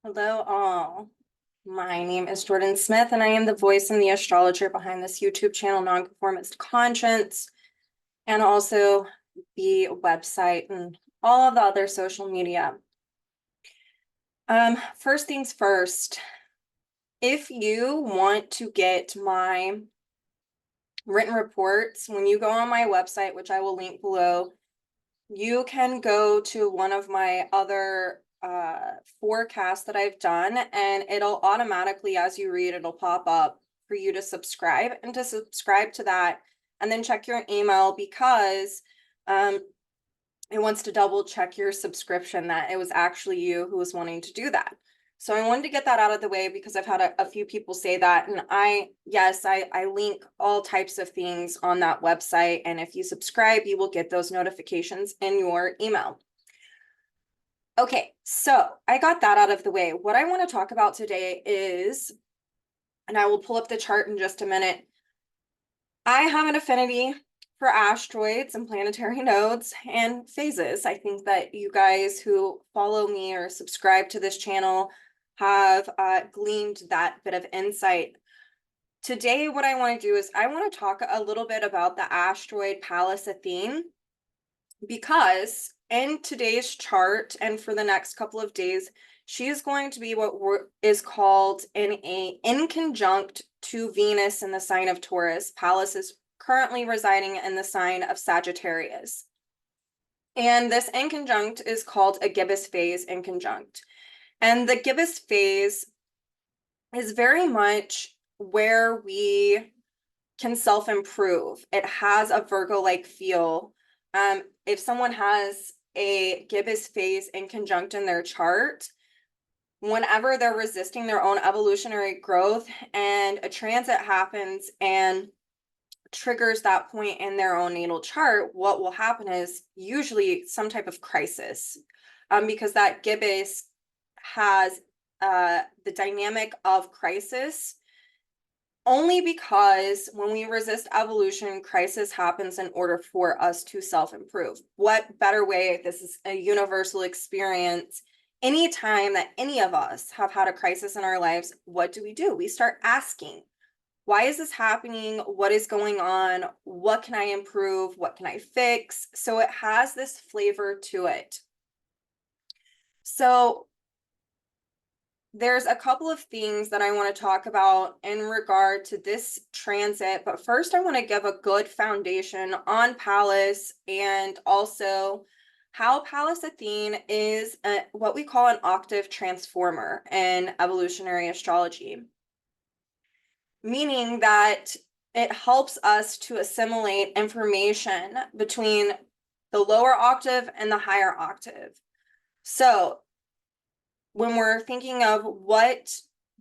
Hello, all. My name is Jordyn Smith, and I am the voice and the astrologer behind this YouTube channel, Nonconformist Conscience, and also the website and all of the other social media. First things first, if you want to get my written reports, when you go on my website, which I will link below, you can go to one of my other forecasts that I've done, and it'll automatically, as you read, it'll pop up for you to subscribe to that, and then check your email because it wants to double check your subscription that it was actually you who was wanting to do that. So I wanted to get that out of the way because I've had a few people say that. And I link all types of things on that website. And if you subscribe, you will get those notifications in your email. Okay, so I got that out of the way. What I want to talk about today is, and I will pull up the chart in just a minute, I have an affinity for asteroids and planetary nodes and phases. I think that you guys who follow me or subscribe to this channel have gleaned that bit of insight. Today, what I want to do is I want to talk a little bit about the asteroid Pallas Athene, because in today's chart and for the next couple of days, she is going to be what is called in conjunct to Venus in the sign of Taurus. Pallas is currently residing in the sign of Sagittarius. And this in conjunct is called a gibbous phase in conjunct. And the gibbous phase is very much where we can self-improve. It has a Virgo-like feel. If someone has a gibbous phase in conjunct in their chart, whenever they're resisting their own evolutionary growth and a transit happens and triggers that point in their own natal chart, what will happen is usually some type of crisis, because that gibbous has the dynamic of crisis, only because when we resist evolution, crisis happens in order for us to self-improve. What better way? This is a universal experience. Anytime that any of us have had a crisis in our lives, what do? We start asking, why is this happening? What is going on? What can I improve? What can I fix? So it has this flavor to it. So there's a couple of things that I want to talk about in regard to this transit, but first I want to give a good foundation on Pallas and also how Pallas Athene is what we call an octave transformer in evolutionary astrology, meaning that it helps us to assimilate information between the lower octave and the higher octave. So when we're thinking of what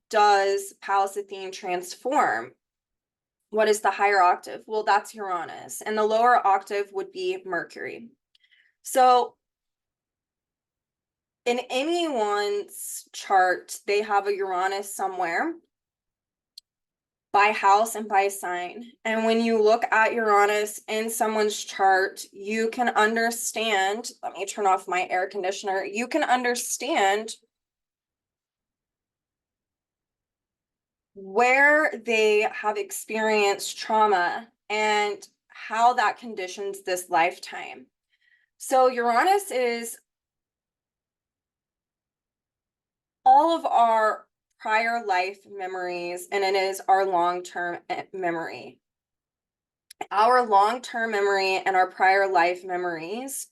does Pallas Athene transform, what is the higher octave? Well, that's Uranus, and the lower octave would be Mercury. So in anyone's chart, they have a Uranus somewhere by house and by sign. And when you look at Uranus in someone's chart, you can understand, let me turn off my air conditioner, you can understand where they have experienced trauma and how that conditions this lifetime. So Uranus is all of our prior life memories, and it is our long-term memory. Our long-term memory and our prior life memories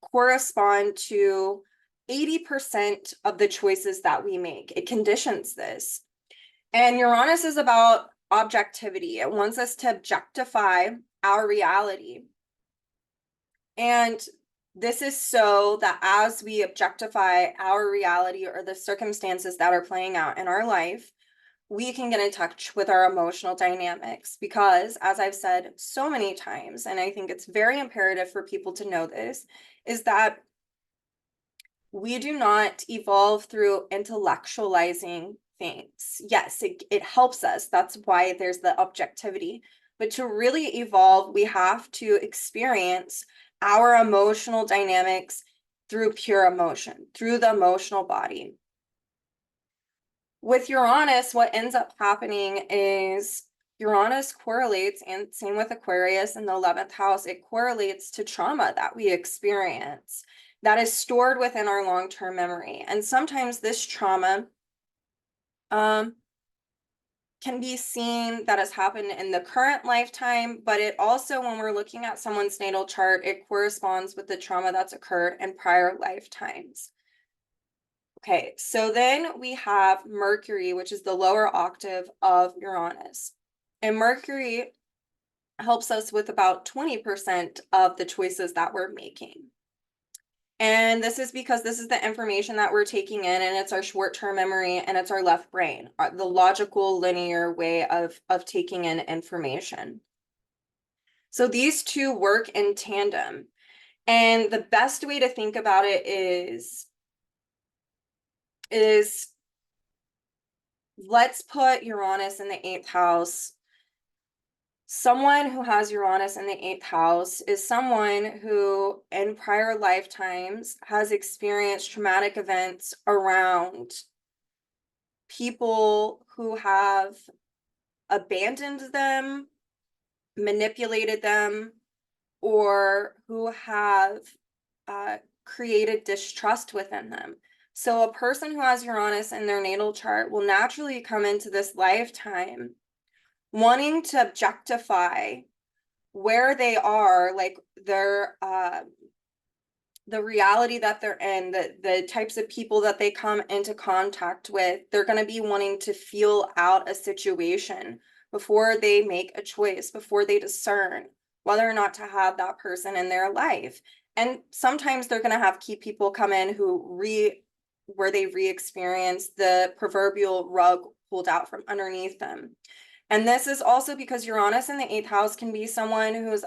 correspond to 80% of the choices that we make. It conditions this. And Uranus is about objectivity. It wants us to objectify our reality. And this is so that as we objectify our reality or the circumstances that are playing out in our life, we can get in touch with our emotional dynamics. Because, as I've said so many times, and I think it's very imperative for people to know this, is that we do not evolve through intellectualizing things. Yes, it helps us. That's why there's the objectivity. But to really evolve, we have to experience our emotional dynamics through pure emotion, through the emotional body. With Uranus, what ends up happening is Uranus correlates, and same with Aquarius in the 11th house, it correlates to trauma that we experience that is stored within our long-term memory. And sometimes this trauma can be seen that has happened in the current lifetime, but it also, when we're looking at someone's natal chart, it corresponds with the trauma that's occurred in prior lifetimes. Okay, so then we have Mercury, which is the lower octave of Uranus. And Mercury helps us with about 20% of the choices that we're making. And this is because this is the information that we're taking in, and it's our short-term memory, and it's our left brain, the logical, linear way of taking in information. So these two work in tandem. And the best way to think about it is let's put Uranus in the 8th house. Someone who has Uranus in the 8th house is someone who, in prior lifetimes, has experienced traumatic events around people who have abandoned them, manipulated them, or who have created distrust within them. So a person who has Uranus in their natal chart will naturally come into this lifetime wanting to objectify where they are, like their the reality that they're in, the types of people that they come into contact with. They're going to be wanting to feel out a situation before they make a choice, before they discern whether or not to have that person in their life. And sometimes they're going to have key people come in where they re-experience the proverbial rug pulled out from underneath them. And this is also because Uranus in the 8th house can be someone who's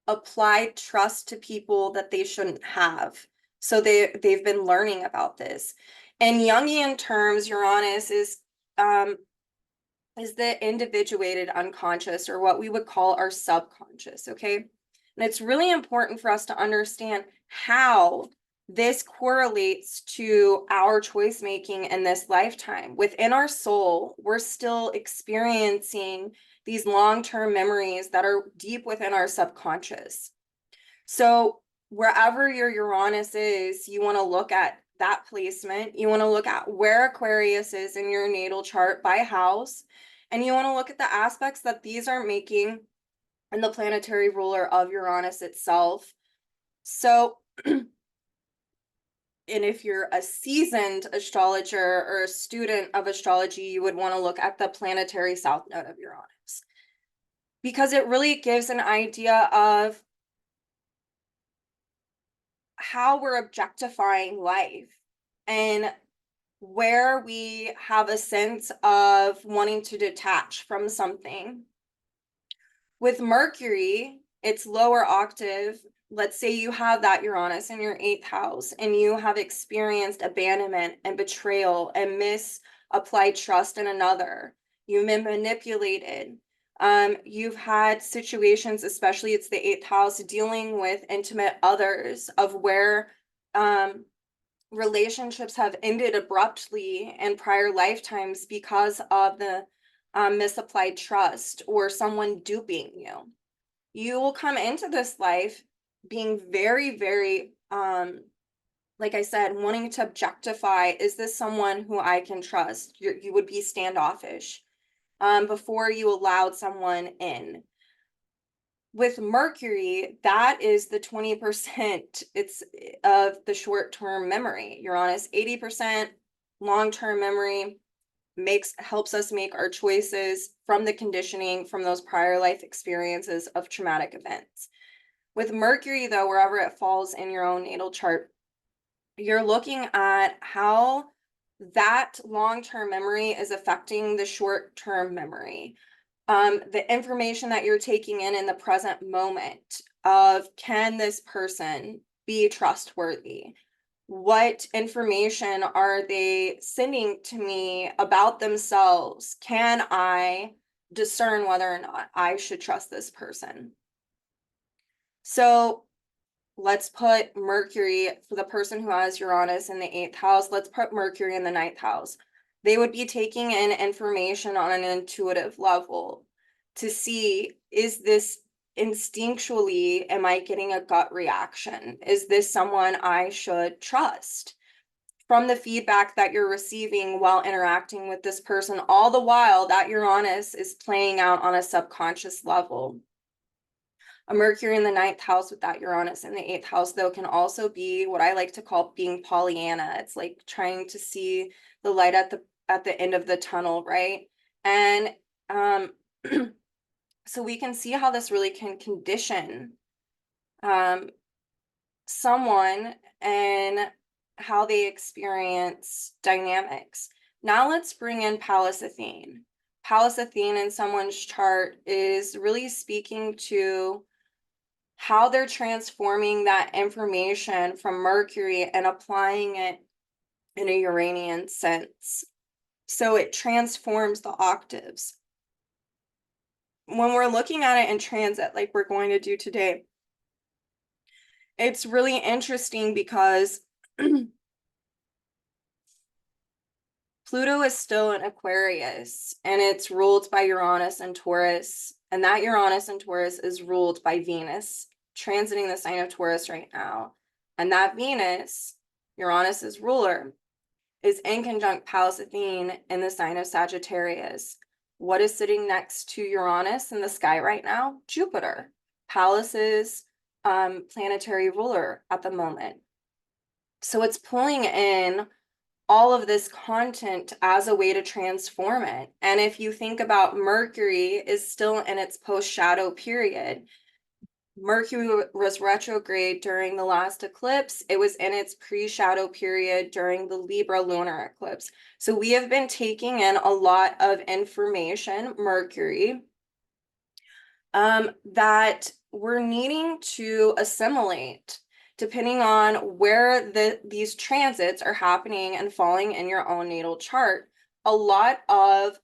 applied trust to people that they shouldn't have. So they've been learning about this. In Jungian terms, Uranus is the individuated unconscious, or what we would call our subconscious, okay? And it's really important for us to understand how this correlates to our choice making in this lifetime. Within our soul, we're still experiencing these long-term memories that are deep within our subconscious. So wherever your Uranus is, you want to look at that placement. You want to look at where Aquarius is in your natal chart by house. And you want to look at the aspects that these are making in the planetary ruler of Uranus itself. So, and if you're a seasoned astrologer or a student of astrology, you would want to look at the planetary south node of Uranus, because it really gives an idea of how we're objectifying life and where we have a sense of wanting to detach from something. With Mercury, it's lower octave. Let's say you have that Uranus in your 8th house and you have experienced abandonment and betrayal and misapplied trust in another. You've been manipulated. You've had situations, especially it's the 8th house, dealing with intimate others, of where relationships have ended abruptly in prior lifetimes because of the misapplied trust or someone duping you. You will come into this life being very, very, like I said, wanting to objectify, is this someone who I can trust? You would be standoffish before you allowed someone in. With Mercury, that is the 20% it's of the short-term memory. Uranus, 80% long-term memory, helps us make our choices from the conditioning from those prior life experiences of traumatic events. With Mercury, though, wherever it falls in your own natal chart, you're looking at how that long-term memory is affecting the short-term memory. The information that you're taking in the present moment of, can this person be trustworthy? What information are they sending to me about themselves? Can I discern whether or not I should trust this person? So let's put Mercury, for the person who has Uranus in the 8th house, let's put Mercury in the 9th house. They would be taking in information on an intuitive level to see, is this instinctually, am I getting a gut reaction? Is this someone I should trust? From the feedback that you're receiving while interacting with this person, all the while that Uranus is playing out on a subconscious level. A Mercury in the 9th house with that Uranus in the 8th house, though, can also be what I like to call being Pollyanna. It's like trying to see the light at the end of the tunnel, right? And so we can see how this really can condition someone and how they experience dynamics. Now let's bring in Pallas Athene. Pallas Athene in someone's chart is really speaking to how they're transforming that information from Mercury and applying it in a Uranian sense. So it transforms the octaves. When we're looking at it in transit, like we're going to do today, it's really interesting because Pluto is still in Aquarius and it's ruled by Uranus and Taurus. And that Uranus and Taurus is ruled by Venus, transiting the sign of Taurus right now. And that Venus, Uranus's ruler, is in conjunct Pallas Athene in the sign of Sagittarius. What is sitting next to Uranus in the sky right now? Jupiter, Pallas's planetary ruler at the moment. So it's pulling in all of this content as a way to transform it. And if you think about Mercury is still in its post-shadow period, Mercury was retrograde during the last eclipse. It was in its pre-shadow period during the Libra lunar eclipse. So we have been taking in a lot of information, Mercury, that we're needing to assimilate depending on where these transits are happening and falling in your own natal chart. A lot of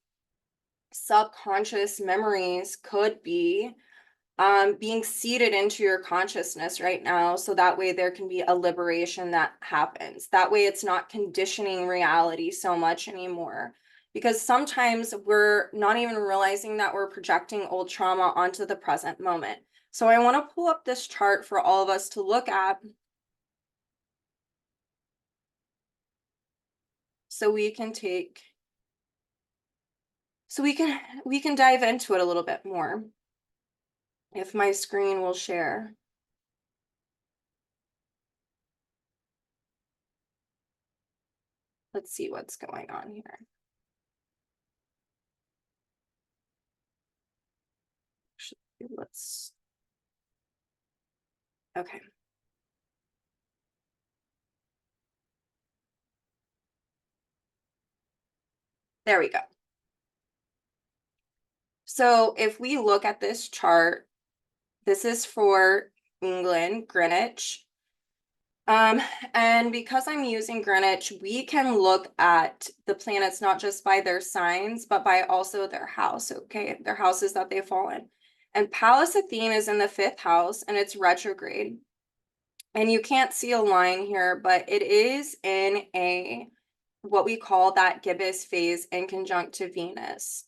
subconscious memories could be being seeded into your consciousness right now, so that way there can be a liberation that happens. That way it's not conditioning reality so much anymore. Because sometimes we're not even realizing that we're projecting old trauma onto the present moment. So I want to pull up this chart for all of us to look at, so we can dive into it a little bit more. If my screen will share. Let's see what's going on here. Okay. There we go. So if we look at this chart, this is for England, Greenwich. And because I'm using Greenwich, we can look at the planets not just by their signs, but by also their house, okay? Their houses that they fall in. And Pallas Athene is in the 5th house and it's retrograde. And you can't see a line here, but it is in what we call that gibbous phase in conjunct to Venus.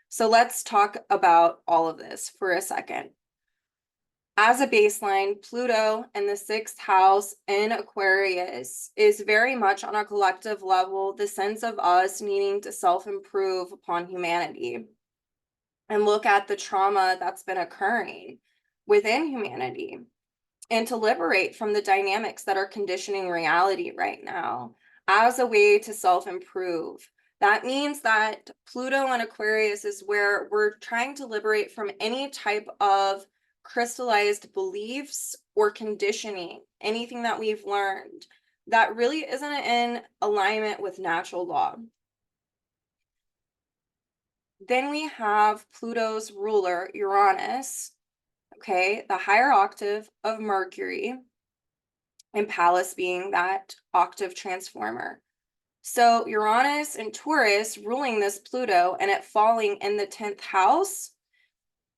So let's talk about all of this for a second. As a baseline, Pluto in the 6th house in Aquarius is very much on a collective level, the sense of us needing to self-improve upon humanity and look at the trauma that's been occurring within humanity and to liberate from the dynamics that are conditioning reality right now as a way to self-improve. That means that Pluto and Aquarius is where we're trying to liberate from any type of crystallized beliefs or conditioning, anything that we've learned that really isn't in alignment with natural law. Then we have Pluto's ruler, Uranus, okay, the higher octave of Mercury, and Pallas being that octave transformer. So Uranus and Taurus ruling this Pluto and it falling in the 10th house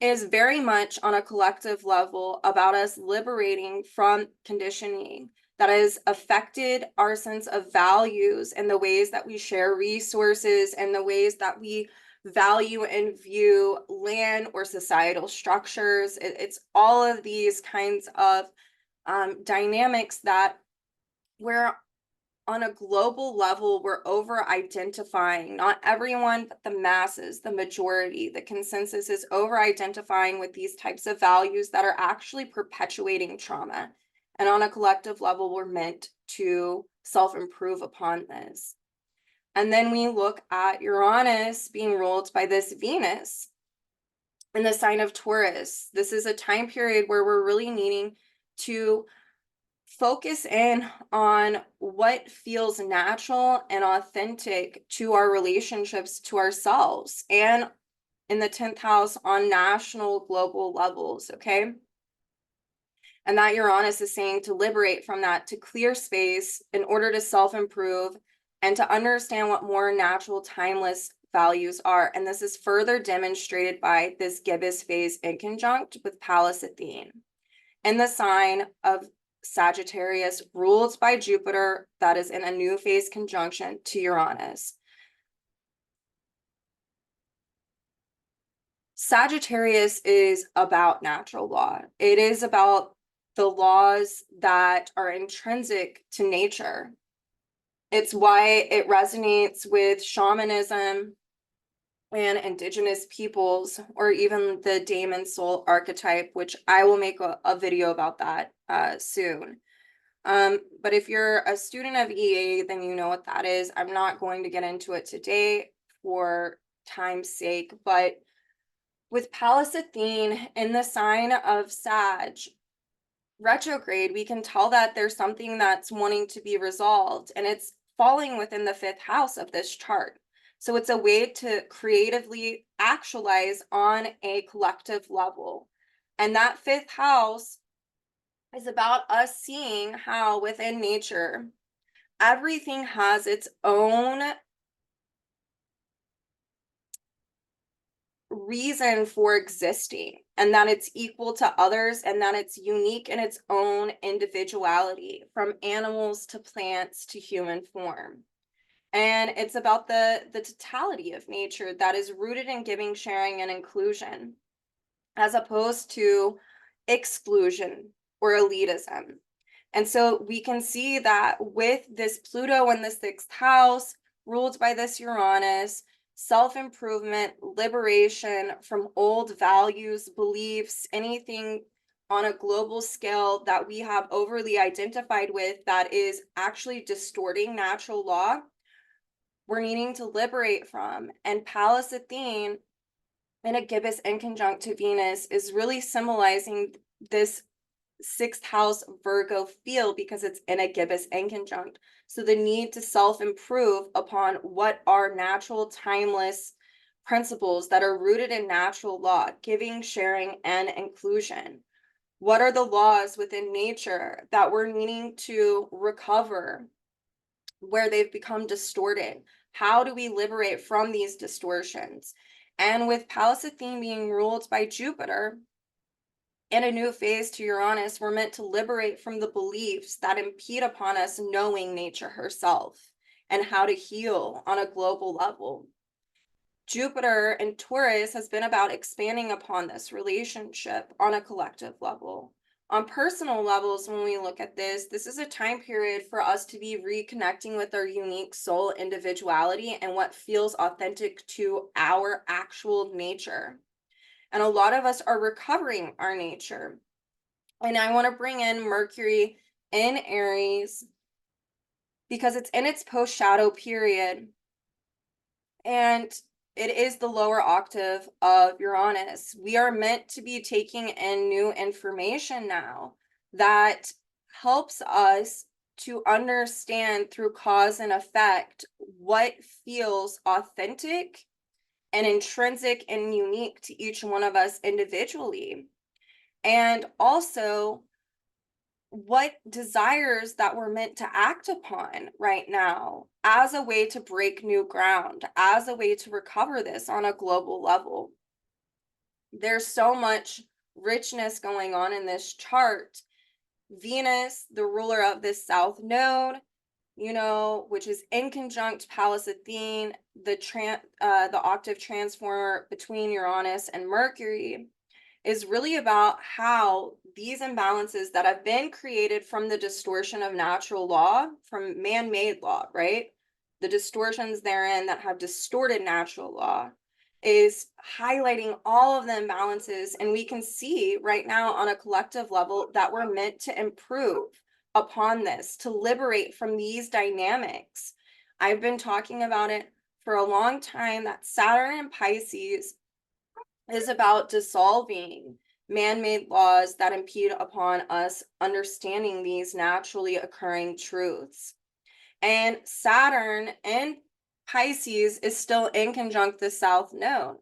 is very much on a collective level about us liberating from conditioning that has affected our sense of values and the ways that we share resources and the ways that we value and view land or societal structures. It's all of these kinds of dynamics that we're on a global level, we're over identifying, not everyone, but the masses, the majority, the consensus is over identifying with these types of values that are actually perpetuating trauma. And on a collective level, we're meant to self-improve upon this. And then we look at Uranus being ruled by this Venus in the sign of Taurus. This is a time period where we're really needing to focus in on what feels natural and authentic to our relationships to ourselves, and in the 10th house on national global levels, okay? And that Uranus is saying to liberate from that, to clear space in order to self-improve and to understand what more natural, timeless values are. And this is further demonstrated by this gibbous phase in conjunct with Pallas Athene in the sign of Sagittarius, ruled by Jupiter, that is in a new phase conjunction to Uranus. Sagittarius is about natural law. It is about the laws that are intrinsic to nature. It's why it resonates with shamanism and indigenous peoples, or even the daemon soul archetype, which I will make a video about that soon. But if you're a student of EA, then you know what that is. I'm not going to get into it today for time's sake, but with Pallas Athene in the sign of Sag, retrograde, we can tell that there's something that's wanting to be resolved, and it's falling within the 5th house of this chart. So it's a way to creatively actualize on a collective level. And that 5th house is about us seeing how within nature, everything has its own reason for existing, and that it's equal to others, and that it's unique in its own individuality, from animals to plants to human form. And it's about the totality of nature that is rooted in giving, sharing, and inclusion, as opposed to exclusion or elitism. And so we can see that with this Pluto in the 6th house, ruled by this Uranus, self-improvement, liberation from old values, beliefs, anything on a global scale that we have overly identified with that is actually distorting natural law, we're needing to liberate from. And Pallas Athene in a gibbous in conjunct to Venus is really symbolizing this 6th house Virgo feel, because it's in a gibbous in conjunct. So the need to self-improve upon what are natural, timeless principles that are rooted in natural law, giving, sharing, and inclusion. What are the laws within nature that we're needing to recover where they've become distorted? How do we liberate from these distortions? And with Pallas Athene being ruled by Jupiter in a new phase to Uranus, we're meant to liberate from the beliefs that impede upon us knowing nature herself and how to heal on a global level. Jupiter in Taurus has been about expanding upon this relationship on a collective level. On personal levels, when we look at this, this is a time period for us to be reconnecting with our unique soul individuality and what feels authentic to our actual nature. And a lot of us are recovering our nature. And I want to bring in Mercury in Aries because it's in its post-shadow period. And it is the lower octave of Uranus. We are meant to be taking in new information now that helps us to understand through cause and effect what feels authentic and intrinsic and unique to each one of us individually. And also what desires that we're meant to act upon right now as a way to break new ground, as a way to recover this on a global level. There's so much richness going on in this chart. Venus, the ruler of this south node, which is in conjunct Pallas Athene, the octave transformer between Uranus and Mercury, is really about how these imbalances that have been created from the distortion of natural law, from man-made law, right? The distortions therein that have distorted natural law is highlighting all of the imbalances. And we can see right now on a collective level that we're meant to improve upon this, to liberate from these dynamics. I've been talking about it for a long time, that Saturn in Pisces is about dissolving man-made laws that impede upon us understanding these naturally occurring truths. And Saturn in Pisces is still in conjunct the South Node.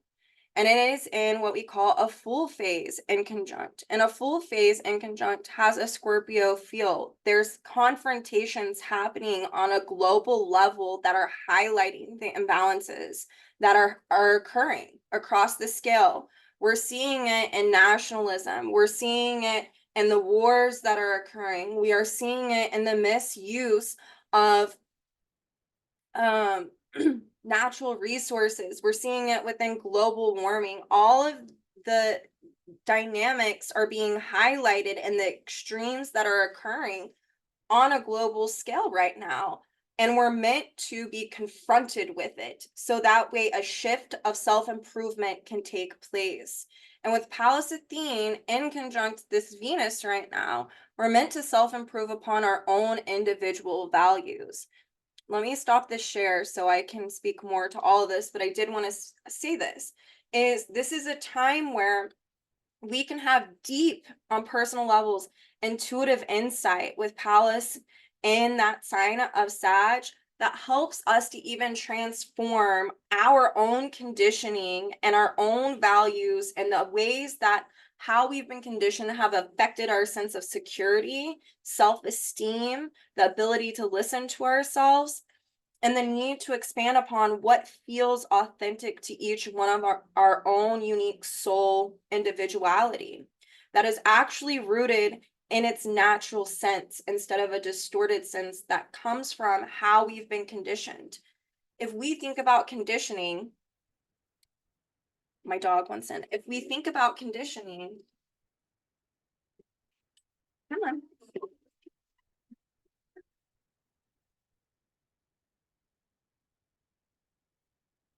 And it is in what we call a full phase in conjunct. And a full phase in conjunct has a Scorpio field. There's confrontations happening on a global level that are highlighting the imbalances that are occurring across the scale. We're seeing it in nationalism. We're seeing it in the wars that are occurring. We are seeing it in the misuse of natural resources. We're seeing it within global warming. All of the dynamics are being highlighted in the extremes that are occurring on a global scale right now. And we're meant to be confronted with it. So that way a shift of self-improvement can take place. And with Pallas Athene in conjunct this Venus right now, we're meant to self-improve upon our own individual values. Let me stop this share so I can speak more to all of this, but I did want to say this is a time where we can have deep on personal levels intuitive insight with Pallas in that sign of Sag that helps us to even transform our own conditioning and our own values and the ways that how we've been conditioned have affected our sense of security, self-esteem, the ability to listen to ourselves, and the need to expand upon what feels authentic to each one of our own unique soul individuality that is actually rooted in its natural sense instead of a distorted sense that comes from how we've been conditioned. If we think about conditioning, my dog wants in. If we think about conditioning, come on.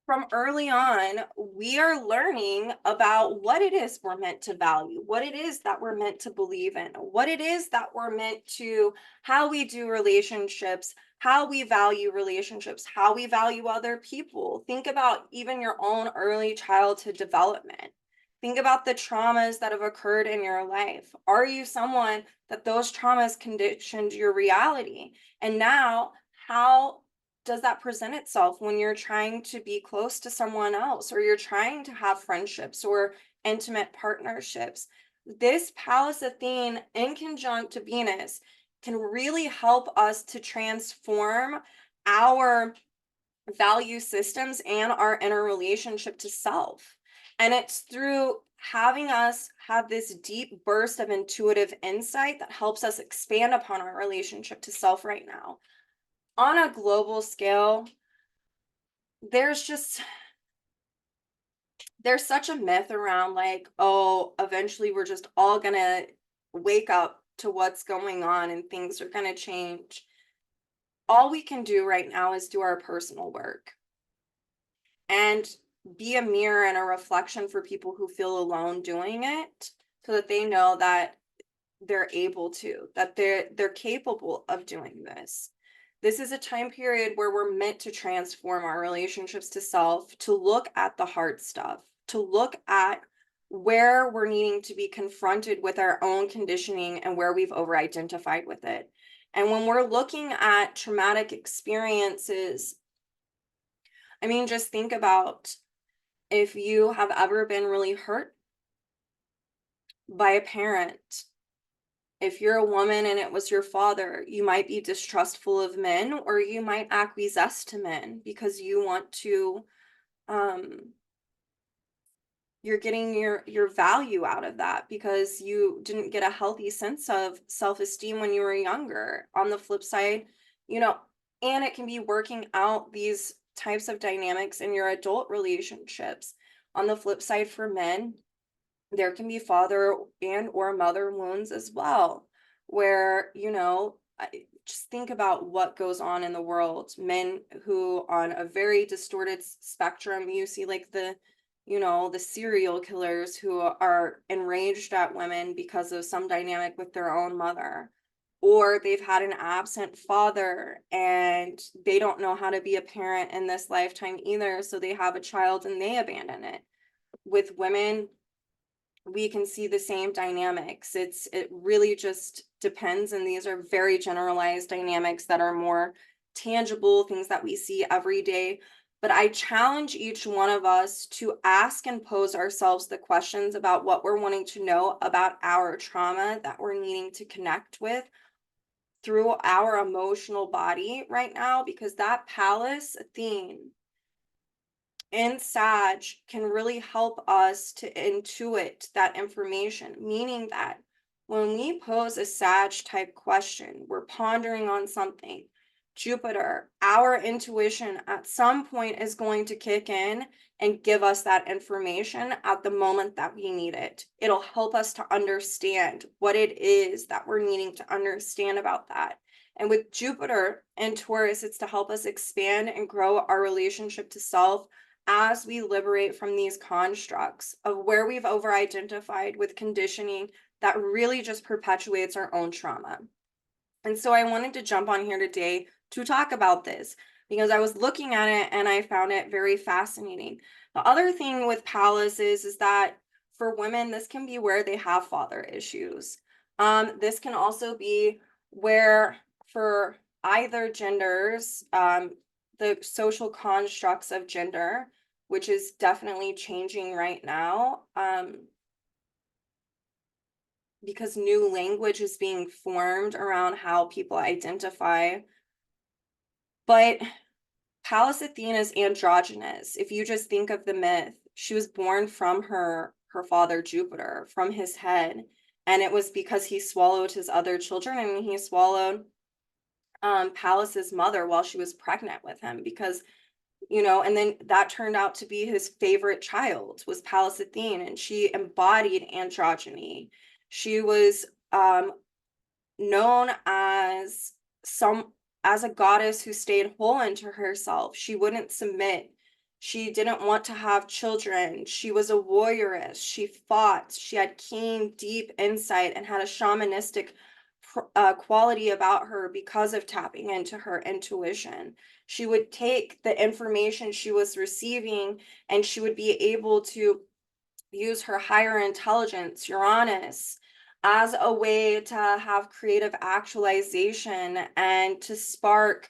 From early on, we are learning about what it is we're meant to value, what it is that we're meant to believe in, what it is that we're meant to, how we do relationships, how we value relationships, how we value other people. Think about even your own early childhood development. Think about the traumas that have occurred in your life. Are you someone that those traumas conditioned your reality? And now, how does that present itself when you're trying to be close to someone else or you're trying to have friendships or intimate partnerships? This Pallas Athene in conjunct to Venus can really help us to transform our value systems and our inner relationship to self. And it's through having us have this deep burst of intuitive insight that helps us expand upon our relationship to self right now. On a global scale, there's such a myth around like, oh, eventually we're just all gonna wake up to what's going on and things are gonna change. All we can do right now is do our personal work and be a mirror and a reflection for people who feel alone doing it, so that they know that they're able to, that they're capable of doing this. This is a time period where we're meant to transform our relationships to self, to look at the hard stuff, to look at where we're needing to be confronted with our own conditioning and where we've over-identified with it. And when we're looking at traumatic experiences, I mean, just think about if you have ever been really hurt by a parent. If you're a woman and it was your father, you might be distrustful of men, or you might acquiesce to men because you want to you're getting your value out of that because you didn't get a healthy sense of self-esteem when you were younger. On the flip side, you know, and it can be working out these types of dynamics in your adult relationships. On the flip side, for men, there can be father and or mother wounds as well, where, just think about what goes on in the world. Men who on a very distorted spectrum, you see like the serial killers who are enraged at women because of some dynamic with their own mother, or they've had an absent father and they don't know how to be a parent in this lifetime either, so they have a child and they abandon it. With women, we can see the same dynamics. It really just depends, and these are very generalized dynamics that are more tangible, things that we see every day. But I challenge each one of us to ask and pose ourselves the questions about what we're wanting to know about our trauma that we're needing to connect with through our emotional body right now, because that Pallas Athene and Sag can really help us to intuit that information, meaning that when we pose a Sag type question, we're pondering on something. Jupiter, our intuition at some point is going to kick in and give us that information at the moment that we need it. It'll help us to understand what it is that we're needing to understand about that. And with Jupiter and Taurus, it's to help us expand and grow our relationship to self as we liberate from these constructs of where we've over identified with conditioning that really just perpetuates our own trauma. And so I wanted to jump on here today to talk about this because I was looking at it and I found it very fascinating. The other thing with Pallas is that for women, this can be where they have father issues. This can also be where for either genders, the social constructs of gender, which is definitely changing right now, because new language is being formed around how people identify. But Pallas Athene is androgynous. If you just think of the myth, she was born from her father Jupiter, from his head, and it was because he swallowed his other children, and he swallowed Pallas's mother while she was pregnant with him, because and then that turned out to be his favorite child was Pallas Athene, and she embodied androgyny. She was known some as a goddess who stayed whole into herself. She wouldn't submit. She didn't want to have children. She was a warrioress. She fought. She had keen, deep insight and had a shamanistic quality about her because of tapping into her intuition. She would take the information she was receiving and she would be able to use her higher intelligence, Uranus, as a way to have creative actualization and to spark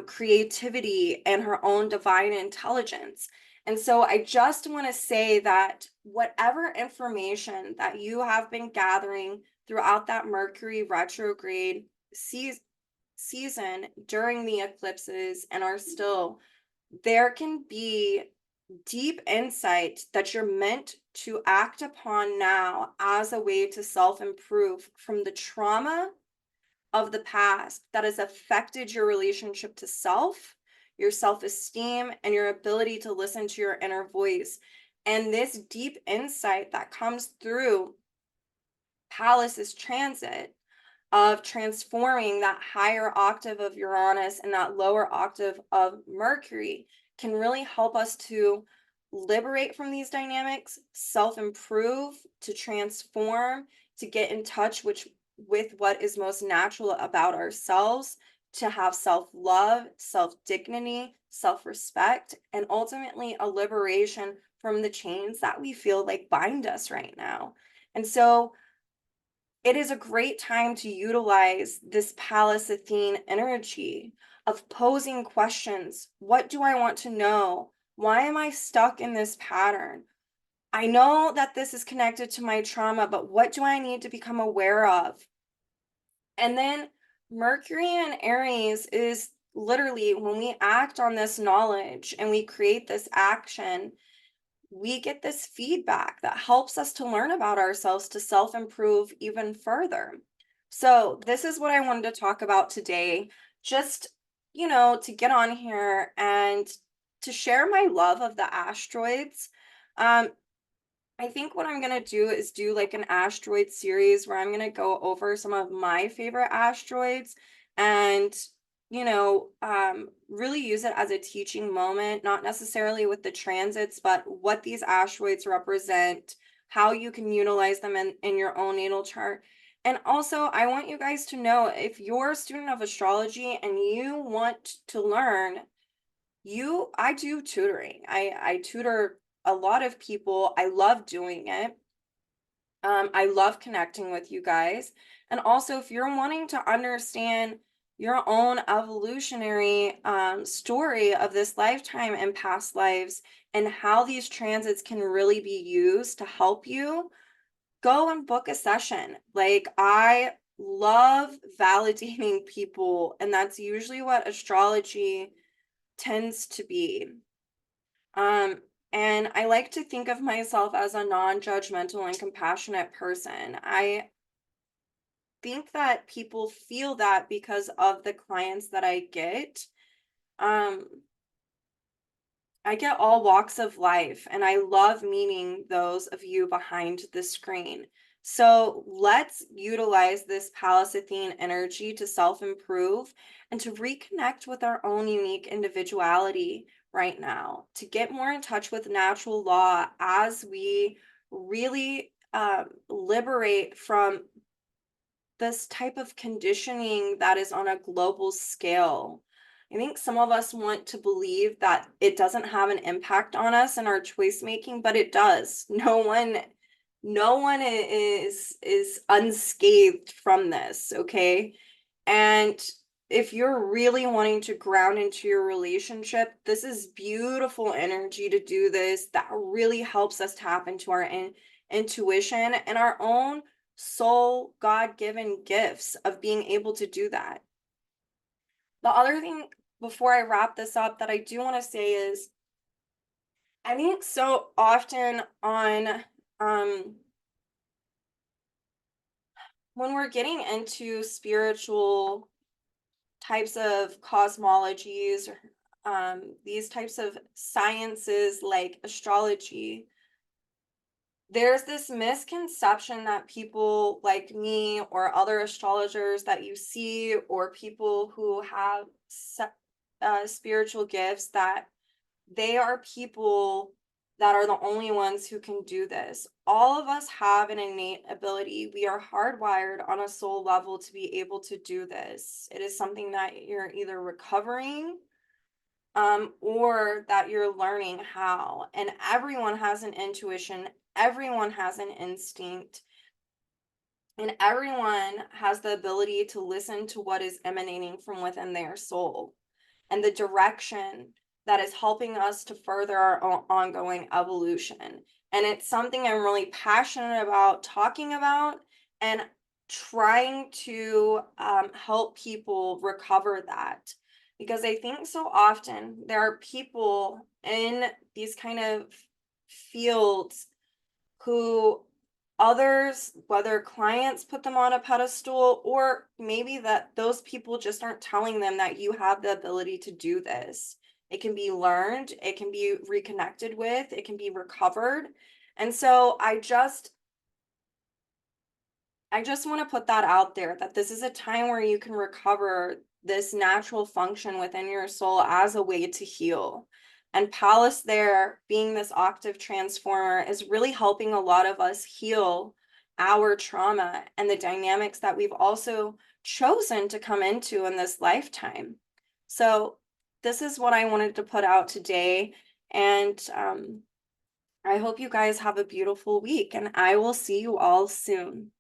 creativity and her own divine intelligence. And so I just want to say that whatever information that you have been gathering throughout that Mercury retrograde season during the eclipses and are still, there can be deep insight that you're meant to act upon now as a way to self-improve from the trauma of the past that has affected your relationship to self, your self-esteem, and your ability to listen to your inner voice. And this deep insight that comes through Pallas's transit of transforming that higher octave of Uranus and that lower octave of Mercury can really help us to liberate from these dynamics, self-improve, to transform, to get in touch with what is most natural about ourselves, to have self-love, self-dignity, self-respect, and ultimately a liberation from the chains that we feel like bind us right now. And so it is a great time to utilize this Pallas Athene energy of posing questions. What do I want to know? Why am I stuck in this pattern? I know that this is connected to my trauma, but what do I need to become aware of? And then Mercury and Aries is literally when we act on this knowledge and we create this action, we get this feedback that helps us to learn about ourselves to self-improve even further. So this is what I wanted to talk about today. Just, to get on here and to share my love of the asteroids. Um, I think what I'm gonna do is do like an asteroid series where I'm gonna go over some of my favorite asteroids and really use it as a teaching moment, not necessarily with the transits, but what these asteroids represent, how you can utilize them in your own natal chart. And also, I want you guys to know if you're a student of astrology and you want to learn, I do tutoring. I tutor a lot of people. I love doing it. I love connecting with you guys. And also, if you're wanting to understand your own evolutionary story of this lifetime and past lives and how these transits can really be used to help you, go and book a session. Like, I love validating people, and that's usually what astrology tends to be. Um, and I like to think of myself as a non-judgmental and compassionate person. I think that people feel that because of the clients that I get. Um, I get all walks of life, and I love meeting those of you behind the screen. So let's utilize this Pallas Athene energy to self-improve and to reconnect with our own unique individuality right now, to get more in touch with natural law as we really liberate from this type of conditioning that is on a global scale. I think some of us want to believe that it doesn't have an impact on us and our choice making, but it does. No one is unscathed from this, okay? And if you're really wanting to ground into your relationship, this is beautiful energy to do this. That really helps us tap into our intuition and our own soul God-given gifts of being able to do that. The other thing before I wrap this up that I do want to say is I think so often on when we're getting into spiritual types of cosmologies or these types of sciences like astrology, there's this misconception that people like me or other astrologers that you see, or people who have spiritual gifts, that they are people that are the only ones who can do this. All of us have an innate ability. We are hardwired on a soul level to be able to do this. It is something that you're either recovering or that you're learning how. And everyone has an intuition, everyone has an instinct, and everyone has the ability to listen to what is emanating from within their soul and the direction that is helping us to further our ongoing evolution. And it's something I'm really passionate about talking about and trying to help people recover that. Because I think so often there are people in these kind of fields who others, whether clients put them on a pedestal, or maybe that those people just aren't telling them that you have the ability to do this. It can be learned, it can be reconnected with, it can be recovered. And so I just want to put that out there, that this is a time where you can recover this natural function within your soul as a way to heal. And Pallas there, being this octave transformer, is really helping a lot of us heal our trauma and the dynamics that we've also chosen to come into in this lifetime. So this is what I wanted to put out today. And I hope you guys have a beautiful week, and I will see you all soon.